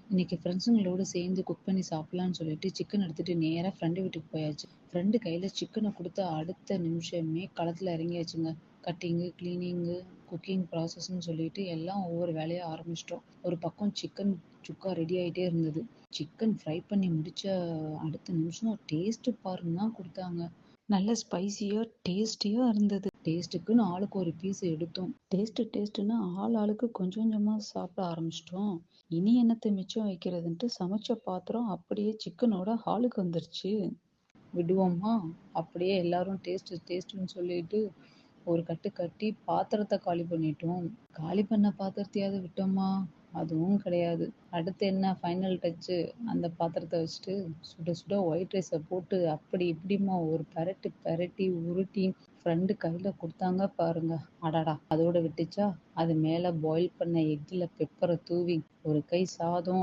இன்னைக்கு ஃப்ரெண்ட்ஸுங்களோட சேர்ந்து குக் பண்ணி சாப்பிடலான்னு சொல்லிட்டு சிக்கன் எடுத்துட்டு நேரா ஃப்ரெண்டு வீட்டுக்கு போயாச்சு. ஃப்ரெண்டு கையில சிக்கனை கொடுத்த அடுத்த நிமிஷமே களத்துல இறங்கியாச்சுங்க. கட்டிங்கு, கிளீனிங்கு, குக்கிங் ப்ராசஸ்ன்னு சொல்லிட்டு எல்லாம் ஒவ்வொரு வேலையா ஆரம்பிச்சிட்டோம். ஒரு பக்கம் சிக்கன் சுக்கா ரெடி ஆயிட்டே இருந்தது. சிக்கன் ஃப்ரை பண்ணி முடிச்ச அடுத்த நிமிஷம் டேஸ்ட் பாருங்க கொடுத்தாங்க. நல்ல ஸ்பைசியா டேஸ்டியா இருந்தது. டேஸ்ட்டுக்குன்னு ஆளுக்கு ஒரு பீஸ் எடுத்தோம். டேஸ்ட்டுன்னு ஆளுக்கு கொஞ்சம் கொஞ்சமா சாப்பிட ஆரம்பிச்சிட்டோம். இனி என்னத்த மிச்சம் வைக்கிறதுன்ட்டு சமைச்ச பாத்திரம் அப்படியே சிக்கனோட ஹாலுக்கு வந்துருச்சு. விடுவோமா? அப்படியே எல்லாரும் டேஸ்ட்டுன்னு சொல்லிட்டு ஒரு கட்டு கட்டி பாத்திரத்த காலி பண்ணிட்டோம். காலி பண்ண பாத்திரத்தையாவது விட்டோமா? அதுவும் கிடையாது. அடுத்து என்ன ஃபைனல் டச்சு, அந்த பாத்திரத்த வச்சுட்டு சுட சுட ஒயிட் ரைஸ போட்டு அப்படி இப்படிம்மா ஒரு பெரட்டு பெரட்டி உருட்டி ஃப்ரெண்டு கையில குடுத்தாங்க பாருங்க. அடடா! அதோட விட்டுச்சா? அது மேல பாயில் பண்ண எக்குல பெப்பர தூவி ஒரு கை சாதம்